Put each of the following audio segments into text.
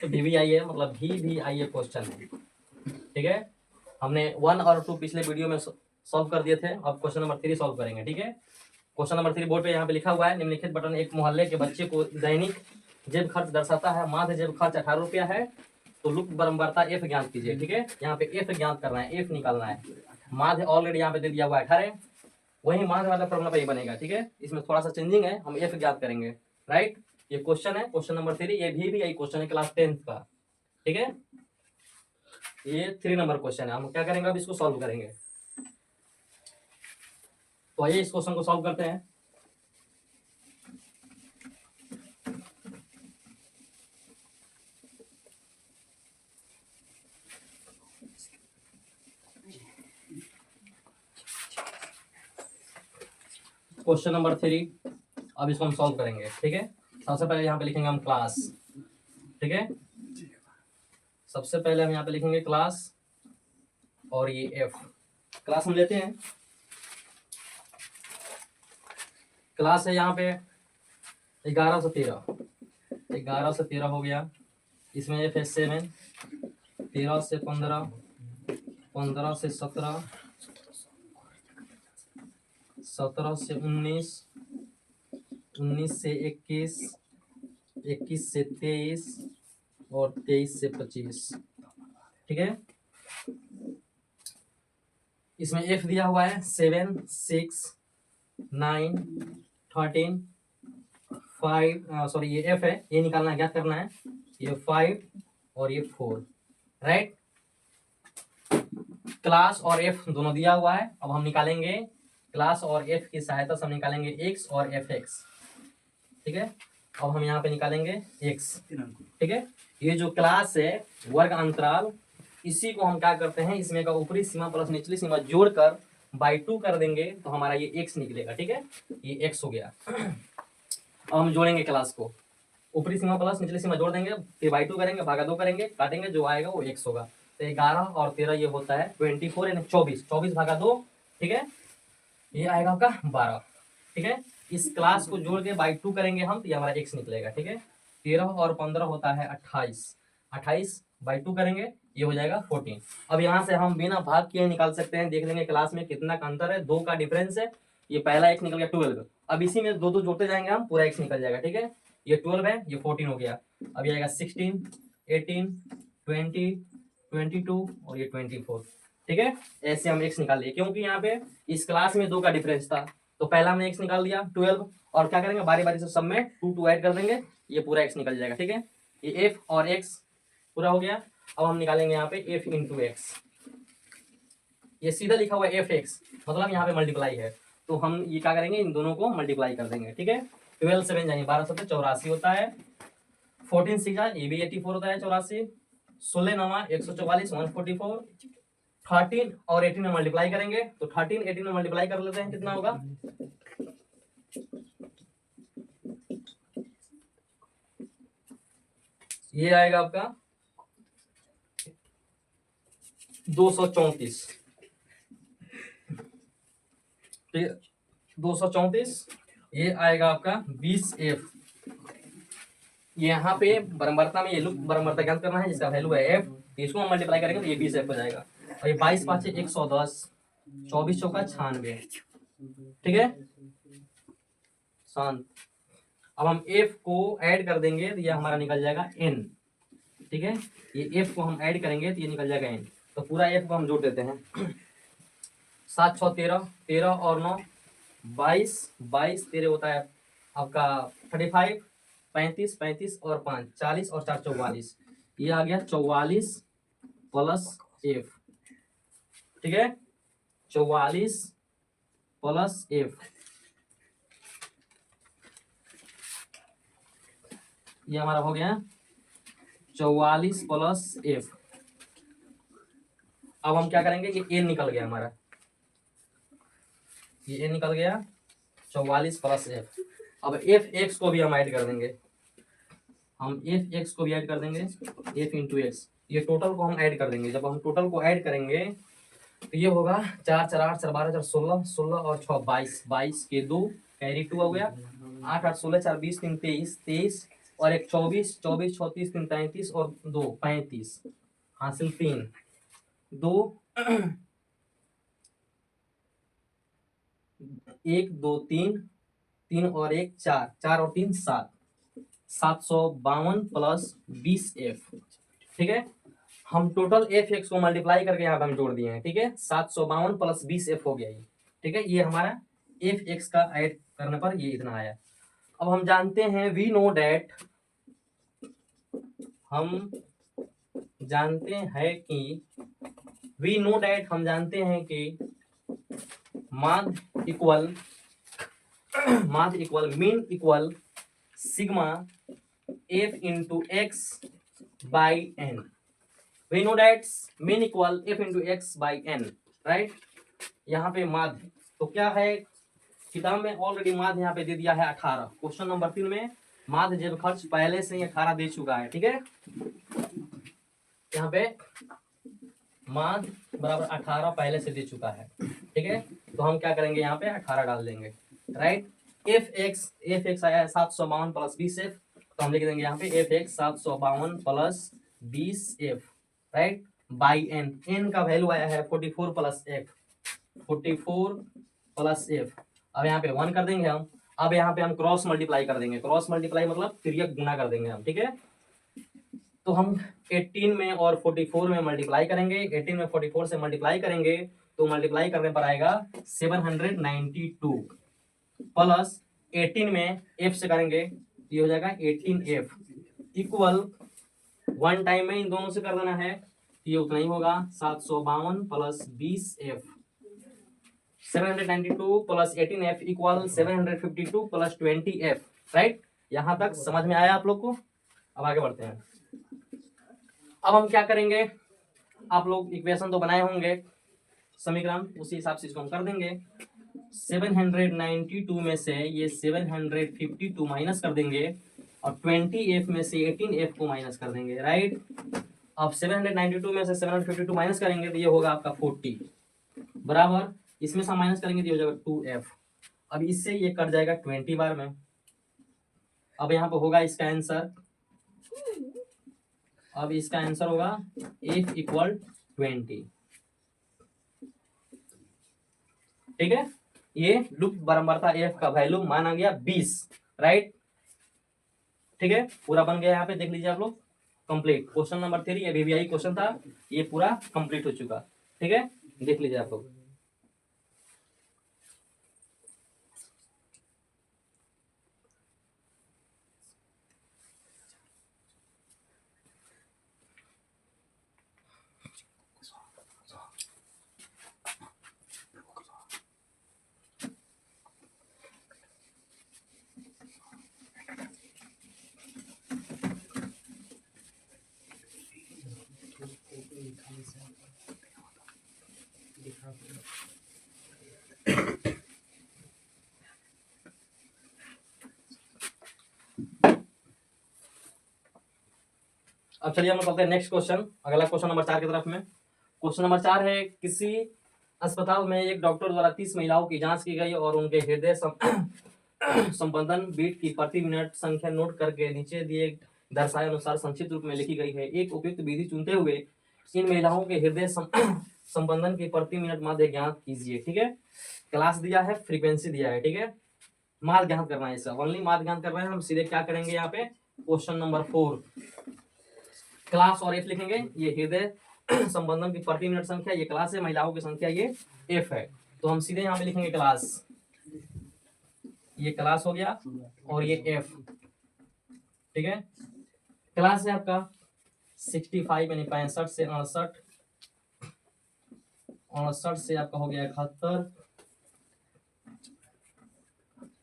भी आई है, मतलब भी आई है क्वेश्चन है। ठीक है, हमने 1 और 2 पिछले वीडियो में सॉल्व कर दिए थे। अब क्वेश्चन नंबर 3 सॉल्व करेंगे। ठीक है, क्वेश्चन नंबर 3 बोर्ड पे यहाँ पे लिखा हुआ है, निम्नलिखित बटन एक मोहल्ले के बच्चे को दैनिक जेब खर्च दर्शाता है। माध्य जेब खर्च 18 रुपया है, तो लुक बरम्बारता एफ ज्ञात कीजिए। ठीक है, यहाँ पे एफ ज्ञात करना है, एफ निकालना है। माध्य ऑलरेडी यहाँ पे दे दिया हुआ है 18, वही माध्य वाला फॉर्मूला पे ही बनेगा। ठीक है, इसमें थोड़ा सा चेंजिंग है, हम एफ ज्ञात करेंगे। राइट, ये क्वेश्चन है, क्वेश्चन नंबर 3, ये भी आई क्वेश्चन है क्लास 10th का। ठीक है, ये 3 नंबर क्वेश्चन है। हम क्या करेंगे, अब इसको सॉल्व करेंगे। तो आइए इस क्वेश्चन को सॉल्व करते हैं। क्वेश्चन नंबर 3, अब इसको हम सॉल्व करेंगे। ठीक है, सबसे पहले यहाँ पे लिखेंगे हम क्लास। ठीक है, सबसे पहले हम यहाँ पे लिखेंगे क्लास, और ये एफ क्लास हम लेते हैं। क्लास है यहाँ पे 11 से 13, 11 से 13 हो गया। इसमें एफ है 7, 13 से 15, 15 से 17, 17 से 19, 19 से 21, 21 से 23 और 23 से 25। ठीक है, इसमें एफ दिया हुआ है 7, 6, 9, 13, 5, सॉरी ये एफ है, ये निकालना है, ज्ञात करना है। ये 5 और ये 4। राइट, क्लास और एफ दोनों दिया हुआ है। अब हम निकालेंगे क्लास और एफ की सहायता से हम निकालेंगे एक्स और एफ एक्स। ठीक है, अब हम यहाँ पे निकालेंगे एक्स। ठीक है, ये जो क्लास है वर्ग अंतराल, इसी को हम क्या करते हैं, इसमें का ऊपरी सीमा प्लस निचली सीमा जोड़कर बाई 2 कर देंगे, तो हमारा ये एक्स निकलेगा। ठीक है, ये एक्स हो गया। अब हम जोड़ेंगे क्लास को, ऊपरी सीमा प्लस निचली सीमा जोड़ देंगे, फिर बाई 2 करेंगे, भागा 2 करेंगे, काटेंगे, जो आएगा वो एक्स होगा। तो 11 और 13 ये होता है 24 यानी 24, 24 भागा 2। ठीक है, ये आएगा आपका 12। ठीक है, इस क्लास को जोड़ के बाई 2 करेंगे हम, तो ये हमारा एक्स निकलेगा। ठीक है, 13 और 15 होता है 28, 28 बाई 2 करेंगे, ये हो जाएगा 14। अब यहाँ से हम बिना भाग किए निकाल सकते हैं, देख लेंगे क्लास में कितना का अंतर है, 2 का डिफरेंस है। ये पहला एक्स निकल गया 12, अब इसी में 2 2 जोड़ते जाएंगे हम, पूरा एक्स निकल जाएगा। ठीक है, ये 12 है, ये 14 हो गया। अब ये आएगा 16, 18, 20, 22 और ये 24। ठीक है, ऐसे हम एक्स निकाल लिए, क्योंकि यहाँ पे इस क्लास में 2 का डिफरेंस था, तो पहला हमने एक्स निकाल दिया 12, और क्या करेंगे बारी बारी से सब में 2 2 ऐड कर देंगे, ये पूरा एक्स निकल जाएगा। ठीक है, ये एफ और एक्स पूरा हो गया। अब हम निकालेंगे यहाँ पे एफ इंटू एक्स, ये सीधा लिखा हुआ है एफ एक्स, मतलब यहाँ पे मल्टीप्लाई है, तो हम ये क्या करेंगे, इन दोनों को मल्टीप्लाई कर देंगे। ठीक है, 12 7 यानी 12 7 84 होता है, 14 6 ये भी 84 होता है 84, 16 9 144 144, 13 और 18 में मल्टीप्लाई करेंगे, तो 13 18 में मल्टीप्लाई कर लेते हैं, कितना होगा, ये आएगा आपका 234। ठीक है, 234, ये आएगा आपका 20F। यहाँ पे बरम्बारता में ये लुक बरम्बारता ज्ञात करना है, जिसका वैल्यू है एफ, इसको हम मल्टीप्लाई करेंगे तो ये 20F हो जाएगा। और ये 22 5 110, 24 चौका 96। ठीक है, शांत। अब हम एफ को ऐड कर देंगे, तो ये हमारा निकल जाएगा एन। ठीक है, ये एफ को हम ऐड करेंगे तो ये निकल जाएगा एन, तो पूरा एफ को हम जोड़ देते हैं। 7 6 13, 13 और 9 22, 22 13 होता है आपका 35, 35 35 और 5 40 और 4 44, ये आ गया 44 प्लस एफ। ठीक है, 44 प्लस एफ, ये हमारा हो गया 44 प्लस एफ। अब हम क्या करेंगे, ये एन निकल गया हमारा, ये एन निकल गया 44 प्लस एफ। अब एफ एक्स को भी हम ऐड कर देंगे, हम एफ एक्स को भी ऐड कर देंगे, एफ इंटू एक्स, ये टोटल को हम ऐड कर देंगे। जब हम टोटल को ऐड करेंगे तो ये होगा 4 4 8 4 12 4 16, 16 और 6 22, 22 के 2 कैरी 2 हो गया, 8 8 16 4 20 3 23, 23 और एक 24, 24 34 3 33 और 2 35, हासिल 3 2 1 2 3 3 और 1 4, 4 और 3 7, 752 प्लस 20f। ठीक है, हम टोटल एफ एक्स को मल्टीप्लाई करके यहाँ पे हम जोड़ दिए हैं। ठीक है, 752 प्लस 20f हो गया ये। ठीक है, ये हमारा एफ एक्स का ऐड करने पर ये इतना आया। अब हम जानते हैं वी नो डैट, हम जानते हैं कि वी नो डैट, हम जानते हैं कि माध्य equal mean equal sigma F into X by N. We know that mean equal F into X by N, right. यहाँ पे माध्य तो क्या है, किताब में ऑलरेडी माध्य यहाँ पे दे दिया है 18। क्वेश्चन नंबर 3 में माध्य जेब खर्च पहले से ही 18 दे चुका है। ठीक है, यहाँ पे माध्य बराबर 18 पहले से दे चुका है। ठीक है, तो हम क्या करेंगे, यहाँ पे 18 डाल देंगे, राइट। एफ एक्स आया है 752 प्लस 20f, तो हम लिख देंगे यहाँ पे F X 752 plus 20f, right, by N. N का वैल्यू आया है 44 प्लस f, 44 प्लस f। अब यहाँ पे 1 कर देंगे हम। अब यहाँ पे हम क्रॉस मल्टीप्लाई कर देंगे, क्रॉस मल्टीप्लाई मतलब तिर्यक गुना कर देंगे हम। ठीक है, तो हम 18 में और 44 में मल्टीप्लाई करेंगे, 18 में 44 से मल्टीप्लाई करेंगे तो मल्टीप्लाई करने पर आएगा 792 प्लस 18 में f से करेंगे ये हो जाएगा 18f इक्वल 1 टाइम में इन दोनों से कर देना है, ये उतना ही होगा 752 plus 20f। 792 plus 18f equal 752 plus 20f, right. यहां तक समझ में आया आप लोग को। अब आगे बढ़ते हैं। अब हम क्या करेंगे, आप लोग इक्वेशन तो बनाए होंगे, समीकरण उसी हिसाब से इसको हम कर देंगे। 792 में से ये 752 माइनस कर देंगे और 20f में से 18f को माइनस कर देंगे, राइट। अब 792 में से 752 माइनस करेंगे तो ये होगा आपका 40 बराबर, इसमें से माइनस करेंगे तो ये हो जाएगा 2f। अब इससे ये कट जाएगा 20 बार में। अब यहाँ पे होगा इसका आंसर, अब इसका आंसर होगा f इक्वल 20। ठीक है, ये लूप बारंबारता f का वैल्यू माना गया 20, राइट। ठीक है, पूरा बन गया। यहाँ पे देख लीजिए आप लोग, कंप्लीट। क्वेश्चन नंबर 3 ये VVI क्वेश्चन था, ये पूरा कंप्लीट हो चुका। ठीक है, देख लीजिए आप लोग। अब चलिए हम लोग करते हैं नेक्स्ट क्वेश्चन, अगला क्वेश्चन नंबर 4 की तरफ में। क्वेश्चन नंबर 4 है, किसी अस्पताल में एक डॉक्टर द्वारा 30 महिलाओं की जांच की गई और उनके हृदय संबंधन बीट की प्रति मिनट संख्या नोट करके नीचे दिए दर्शाए अनुसार संक्षिप्त रूप में लिखी गई है। एक उपयुक्त विधि चुनते हुए इन महिलाओं के हृदय संबंधन की प्रति मिनट माध्य ज्ञात कीजिए। ठीक है, क्लास दिया है, फ्रीक्वेंसी दिया है। ठीक है, माध्य ज्ञात करना है, इसका ओनली माध्य ज्ञात कर रहे हैं हम। सीधे क्या करेंगे, यहाँ पे क्वेश्चन नंबर 4 क्लास और एफ लिखेंगे। ये हृदय संबंधन की प्रति मिनट संख्या, ये क्लास है, महिलाओं की संख्या ये एफ है, तो हम सीधे यहाँ पे लिखेंगे क्लास, ये क्लास हो गया और ये एफ। ठीक है, क्लास है आपका 65 यानी 65 से 68, 68 से आपका हो गया 71,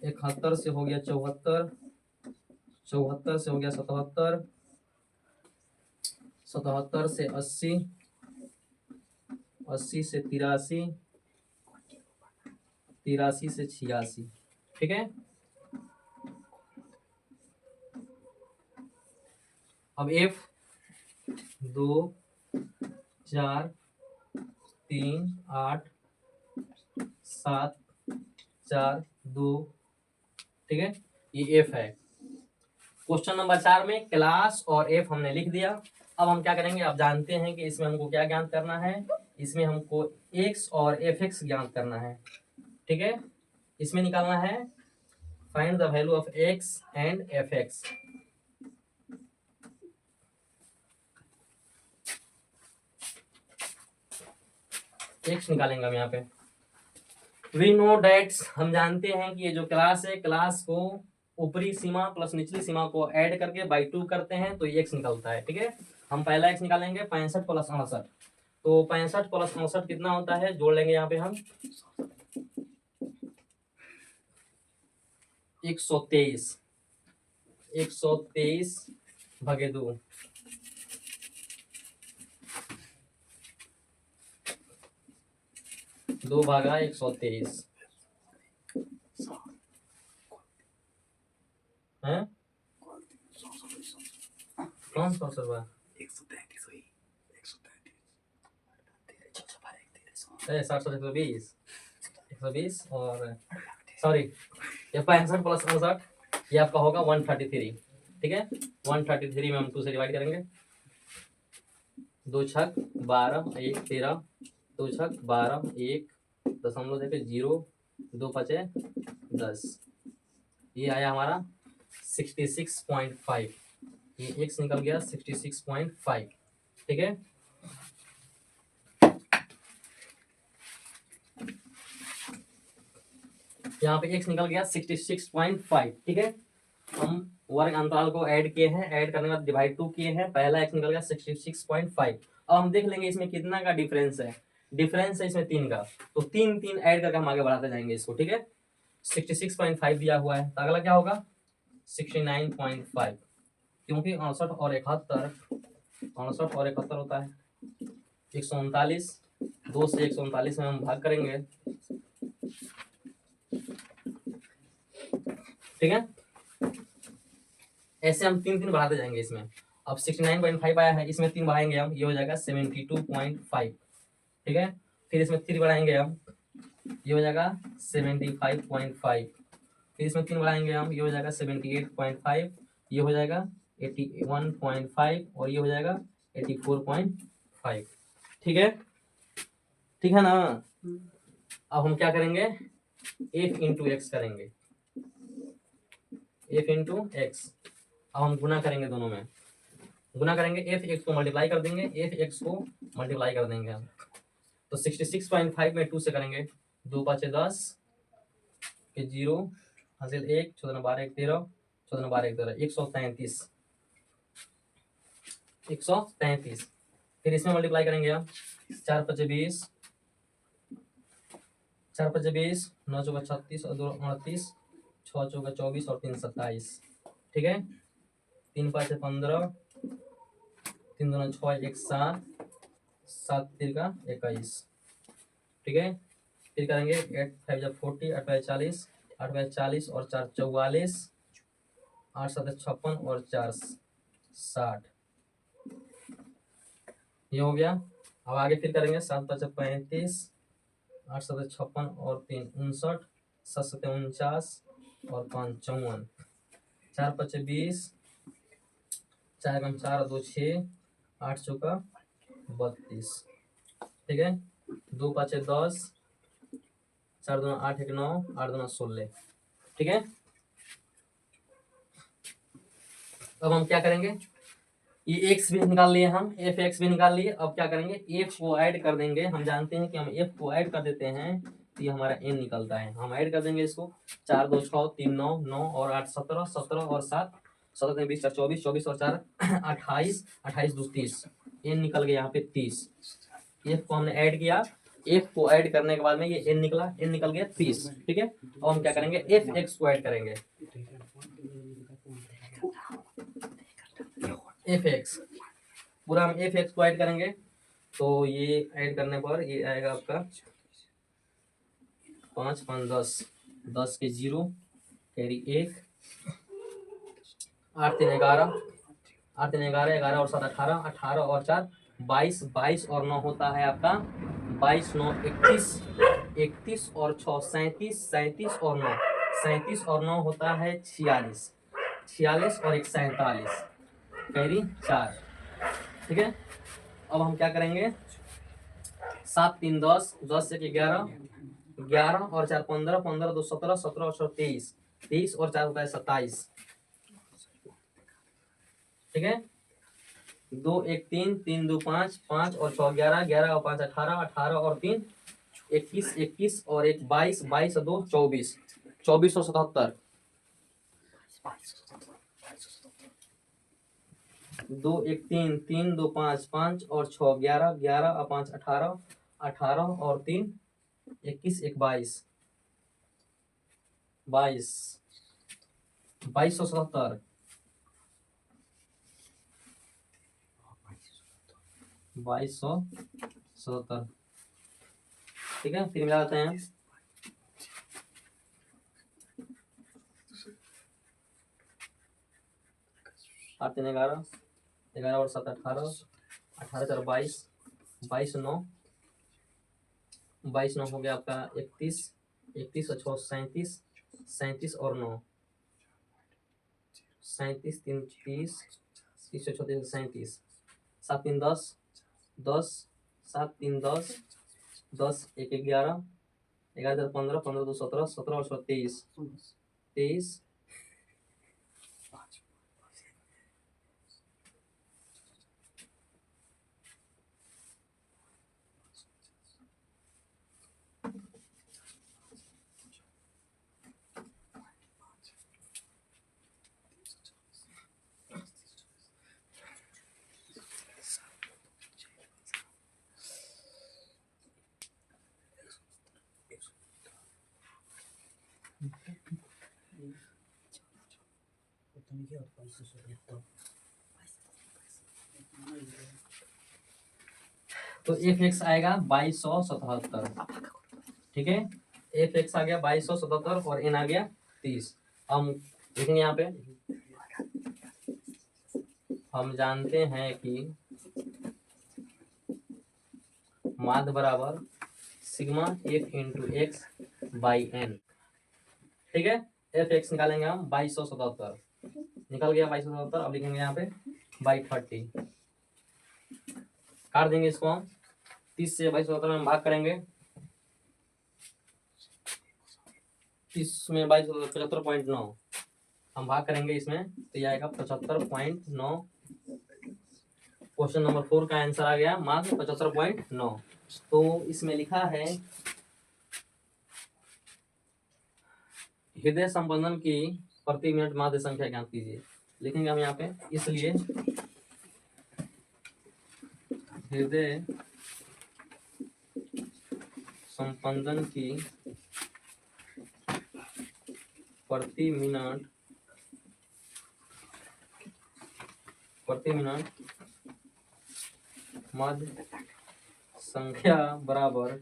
71 से हो गया 74, 74 से हो गया 77, 77 से 80, 80 से 83, 83 से 86। ठीक है, अब F 2 4 3 8 7 4 2। ठीक है, ये F है। क्वेश्चन नंबर 4 में क्लास और एफ हमने लिख दिया। अब हम क्या करेंगे, आप जानते हैं कि इसमें हमको क्या ज्ञात करना है, इसमें हमको एक्स और एफ एक्स ज्ञात करना है। ठीक है, इसमें निकालना है find the value of x and F x. X निकालेंगे हम यहाँ पे। वी नो डेट्स, हम जानते हैं कि ये जो क्लास है, क्लास को ऊपरी सीमा प्लस निचली सीमा को ऐड करके बाई 2 करते हैं तो ये एक्स निकलता है। ठीक है, हम पहला एक्स निकालेंगे 65 प्लस 68। तो 65 प्लस 68 कितना होता है, जोड़ लेंगे यहाँ पे हम 123। 123 भागे 2, 2 भागा 123 है कौन सा सर बा 720 120 और सॉरी ये 65 प्लस 68 ये आपका होगा 133। ठीक है, 133 में हम 2 से डिवाइड करेंगे। 2 छक 12 1 13, 2 छक 12 1 दशमलव देके 0 2 पचे 10, ये आया हमारा 66.5। ये एक्स निकल गया 66.5। ठीक है, यहाँ पे एक्स निकल गया 66.5। ठीक है, हम वर्ग अंतराल को ऐड किए हैं, ऐड करने के बाद डिवाइड 2 किए हैं, पहला एक्स निकल गया 66.5। अब हम देख लेंगे इसमें कितना का डिफरेंस है। डिफरेंस है इसमें 3 का, तो 3 3 ऐड करके हम आगे बढ़ाते जाएंगे इसको। ठीक है, 66.5 दिया हुआ है तो अगला क्या होगा 69.5, क्योंकि 68 और 71 होता है 139। 2 से 139 में हम भाग करेंगे। ठीक है, ऐसे हम 3 3 बढ़ाते जाएंगे इसमें। अब 69.5 आया है, इसमें 3 बढ़ाएंगे हम, ये हो जाएगा 72.5। ठीक है, फिर इसमें 3 बढ़ाएंगे हम, ये हो जाएगा 75.5। फिर इसमें 3 बढ़ाएंगे हम, ये हो जाएगा 78.5, ये हो जाएगा 81.5 और ये हो जाएगा 84.5। ठीक है, ठीक है ना। अब हम क्या करेंगे, एफ इंटू एक्स करेंगे, एफ इंटू एक्स। अब हम गुना करेंगे, दोनों में गुना करेंगे, एफ एक्स को मल्टीप्लाई कर देंगे, एफ एक्स को मल्टीप्लाई कर देंगे हम। तो 66.5 में 2 से करेंगे, 2 5 10 के 0 हासिल 1 14 12 1 13 14 12 1 13 133। 133 फिर इसमें मल्टीप्लाई करेंगे हम, 4 5 20 4 5 20 9 चौका 36 और 2 29 6 चौका 24 और 3 27। ठीक है, 3 5 15 3 2 6 1 7 7 3 का 21। ठीक है, फिर करेंगे 8 5 40 8 5 40 8 5 40 और 4 44 8 7 56 और 4 60। ये हो गया। अब आगे फिर करेंगे 7 5 35 8 7 56 और 3 59 7 7 49 और 5 54 4 5 20 4 5 4 2 6 8 चौका 32। ठीक है, 2 5 10 4 2 8 1 9 8 2 16। ठीक है, अब हम क्या करेंगे, ये एक्स भी निकाल लिए हम, एफ एक्स भी निकाल लिए। अब क्या करेंगे, एफ को ऐड कर देंगे। हम जानते हैं कि हम एफ को ऐड कर देते हैं तो ये हमारा एन निकलता है। हम ऐड कर देंगे इसको, 4 2 6 3 9 9 और 8 17 17 और 7 17 20 4 24 24 और 4 28 28 2 30। एन निकल गया यहाँ पे 30। एफ को हमने ऐड किया, एफ को ऐड करने के बाद में ये एन निकला, एन निकल गया 30। ठीक है, अब हम क्या करेंगे, एफ एक्स को ऐड करेंगे, एफ एक्स पूरा हम एफ एक्स को ऐड करेंगे। तो ये ऐड करने पर ये आएगा आपका 5 5 10 10 के 0 कैरी 1 8 3 11 8 3 11 11 और 7 18 18 और 4 22 22 और 9 होता है आपका 22 9 31 31 और 6 37 37 और 9 37 और 9 होता है 46। 46 और एक 47, कैरी 4। ठीक है, अब हम क्या करेंगे, 7 3 10, 10 1 11, 11 और 4 15, 15 2 17, 17 और 6 23, 23 और 4 होता है 27। ठीक है, 2 1 3, 3 2 5, 5 और 6 11, 11 और 5 18, 18 और 3 21, 21 और एक 22, 22 और 2 24, 2477। 2 1 3, 3 2 5, 5 और 6 11, 11 और 5 18, 18 और 3 21, एक 22, 22, 2277, 2277। ठीक है, फिर मिला देते हैं। 8 3 11, 11 और 7 18, 18 4 22, 22 9, 22 9 हो गया आपका 31, 31 और 6 37, 37 और 9 37, 3 30, 30 और 36 37, 7 3 10, 10, 7 3 10, 10 1 11, 11 15, 15 2 17, 17 और 23, 23, तो एफ एक्स आएगा 2277। ठीक है, एफ एक्स आ गया 2277 और एन आ गया 30। हम देखेंगे यहाँ पे, हम जानते हैं कि माध्य बराबर sigma F into X by N. ठीक है, एफ एक्स निकालेंगे हम 2277, निकल गया 2277। अब लिखेंगे यहाँ पे बाई 30, काट देंगे इसको हम। 30 से 2277 में हम भाग करेंगे, 30 में 22 75.9 हम भाग करेंगे इसमें, तो ये आएगा 75.9। क्वेश्चन नंबर 4 का आंसर आ गया मात्र 75.9। तो इसमें लिखा है हृदय संबंधन की प्रति मिनट माध्य संख्या ज्ञात कीजिए। लिखेंगे हम यहाँ पे, इसलिए हृदय संपंदन की प्रति मिनट माध्य संख्या बराबर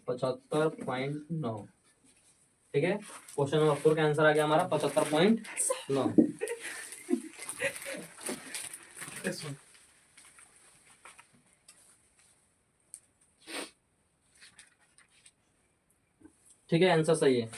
75.9। ठीक है, क्वेश्चन नंबर 4 का आंसर आ गया हमारा 75.9। ठीक है, आंसर सही है।